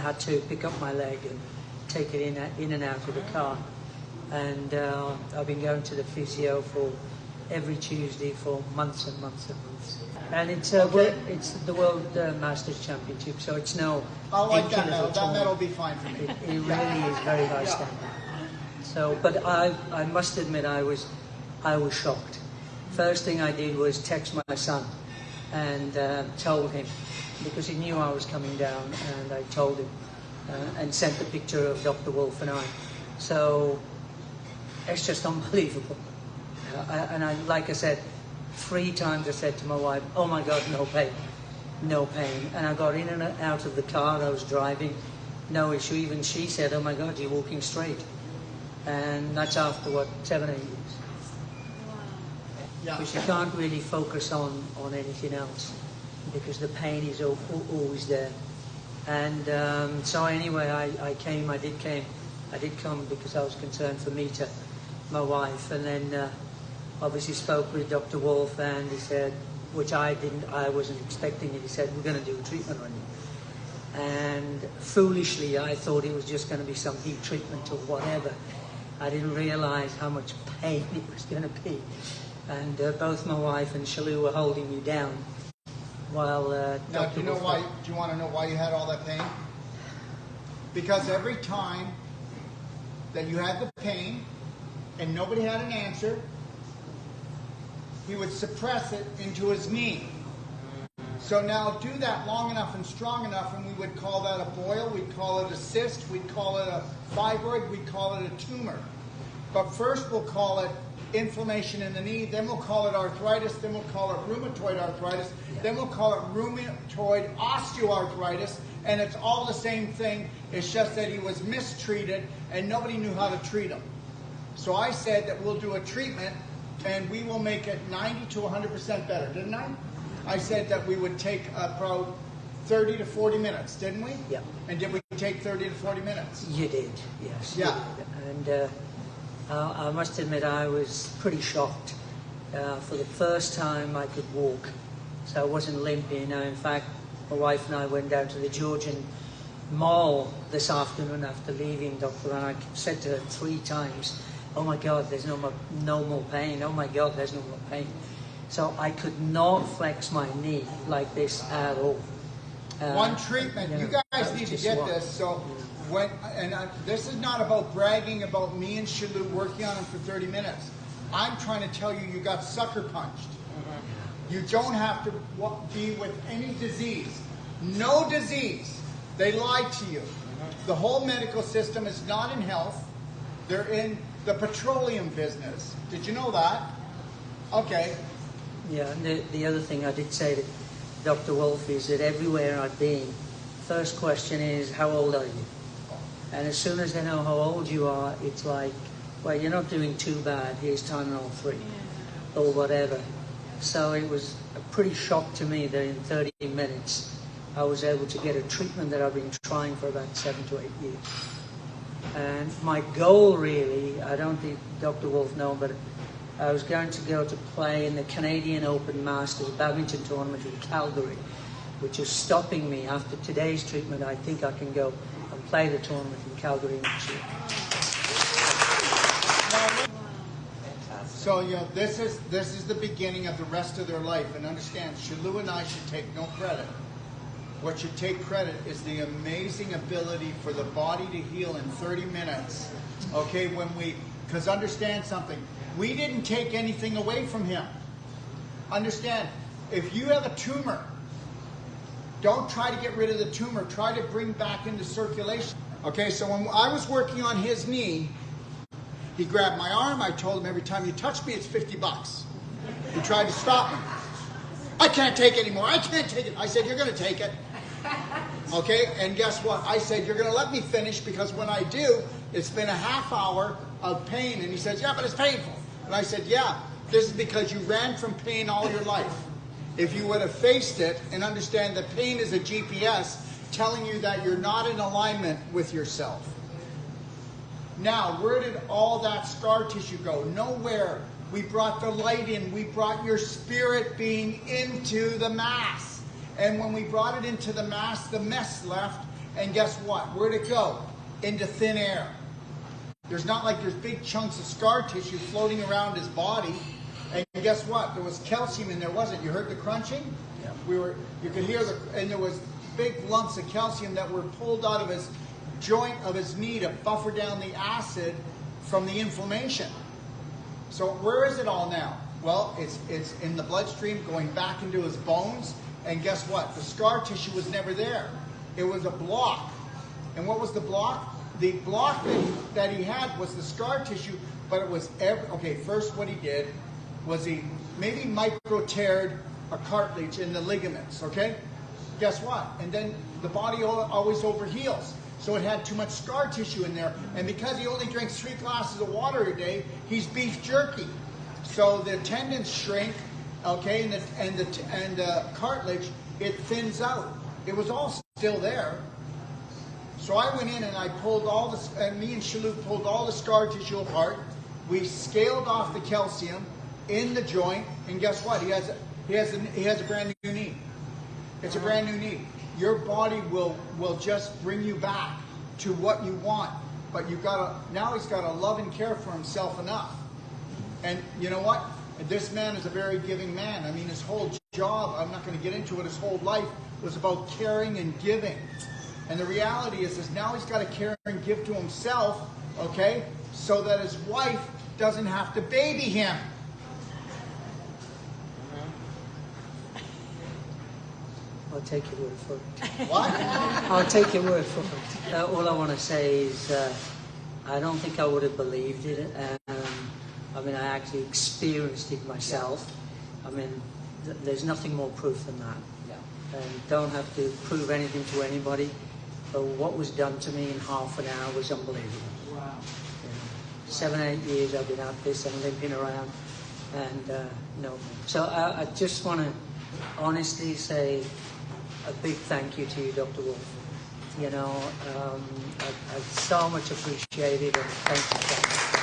had to pick up my leg and take it in and out of the car. And I've been going to the physio for every Tuesday for months and months and months. And it's it's the World Masters Championship, so it's no. I like that medal. That medal will be fine for me. It really is very high standard. So, but I must admit I was shocked. First thing I did was text my son and told him, because he knew I was coming down, and I told him and sent the picture of Dr. Wolf and I. So it's just unbelievable. Like I said, 3 times I said to my wife, "Oh my God, no pain, no pain." And I got in and out of the car I was driving, no issue. Even she said, "Oh my God, you're walking straight." And that's after, what, 7 or 8 years. Yeah. Because you can't really focus on anything else, because the pain is always there. And so anyway, I did come because I was concerned for Mita, my wife, and then obviously spoke with Dr. Wolf, and he said, which I wasn't expecting it, he said, "We're going to do a treatment on you." And foolishly, I thought it was just going to be some heat treatment or whatever. I didn't realize how much pain it was going to be. And both my wife and Shalou were holding me down while now, do you want to know why you had all that pain? Because every time that you had the pain and nobody had an answer, he would suppress it into his knee. So now do that long enough and strong enough, and we would call that a boil, we'd call it a cyst, we'd call it a fibroid, we'd call it a tumor. But first we'll call it inflammation in the knee, then we'll call it arthritis, then we'll call it rheumatoid arthritis, then we'll call it rheumatoid osteoarthritis, and it's all the same thing. It's just that he was mistreated and nobody knew how to treat him. So I said that we'll do a treatment and we will make it 90 to 100% better, didn't I? I said that we would take about 30 to 40 minutes, didn't we? Yeah. And did we take 30 to 40 minutes? You did, yes. Yeah. And I must admit I was pretty shocked. For the first time I could walk, so I wasn't limping. In fact, my wife and I went down to the Georgian Mall this afternoon after leaving, Doctor, and I said to her 3 times, "Oh my God, there's no more pain. Oh my God, there's no more pain." So I could not flex my knee like this at all. One treatment. You guys need to get this. So this is not about bragging about me and Shalou working on him for 30 minutes. I'm trying to tell you, you got sucker punched. You don't have to be with any disease. No disease. They lied to you. The whole medical system is not in health. They're in the petroleum business. Did you know that? Okay. Yeah, and the other thing I did say to Dr. Wolf is that everywhere I've been, first question is, "How old are you?" And as soon as they know how old you are, it's like, "Well, you're not doing too bad. Here's Tylenol 3 or whatever." So it was a pretty shock to me that in 30 minutes I was able to get a treatment that I've been trying for about 7 to 8 years. And my goal really, I don't think Dr. Wolf knows, but I was going to go to play in the Canadian Open Masters badminton tournament in Calgary, which is stopping me. After today's treatment, I think I can go and play the tournament in Calgary next year. So, this is the beginning of the rest of their life. And understand, Shalou and I should take no credit. What should take credit is the amazing ability for the body to heal in 30 minutes. Okay, because understand something. We didn't take anything away from him. Understand, if you have a tumor, don't try to get rid of the tumor. Try to bring back into circulation. Okay, so when I was working on his knee, he grabbed my arm. I told him, "Every time you touch me, it's $50. He tried to stop me. "I can't take it anymore. I can't take it." I said, "You're going to take it." Okay, and guess what? I said, "You're going to let me finish, because when I do, it's been a half hour of pain." And he says, "Yeah, but it's painful." And I said, "Yeah, this is because you ran from pain all your life. If you would have faced it and understand that pain is a GPS telling you that you're not in alignment with yourself." Now, where did all that scar tissue go? Nowhere. We brought the light in. We brought your spirit being into the mass. And when we brought it into the mass, the mess left, And guess what? Where'd it go? Into thin air. There's not like there's big chunks of scar tissue floating around his body. And guess what? There was calcium in there, wasn't it? You heard the crunching? Yeah. You could hear and there was big lumps of calcium that were pulled out of his joint of his knee to buffer down the acid from the inflammation. So where is it all now? Well, it's in the bloodstream going back into his bones. And guess what? The scar tissue was never there. It was a block. And what was the block? The block that he had was the scar tissue, but it was okay. First, what he did was he maybe micro-teared a cartilage in the ligaments. Okay, guess what? And then the body always overheals, so it had too much scar tissue in there. And because he only drinks 3 glasses of water a day, he's beef jerky. So the tendons shrink, okay, and the cartilage, it thins out. It was all still there. So I went in and I pulled all this, and me and Shalou pulled all the scar tissue apart. We scaled off the calcium in the joint, and guess what? He has a brand new knee. It's a brand new knee. Your body will just bring you back to what you want, but now he's got to love and care for himself enough. And you know what? This man is a very giving man. I mean, his whole job, I'm not going to get into it, his whole life was about caring and giving. And the reality is now he's got to care and give to himself, okay, so that his wife doesn't have to baby him. I'll take your word for it. What? I'll take your word for it. All I want to say is I don't think I would have believed it. I mean, I actually experienced it myself. I mean, there's nothing more proof than that. Yeah. And don't have to prove anything to anybody. But what was done to me in half an hour was unbelievable. Wow. 7, 8 years I've been at this and limping around. And So I just want to honestly say a big thank you to you, Dr. Wolf. You know, I so much appreciate it, and thank you.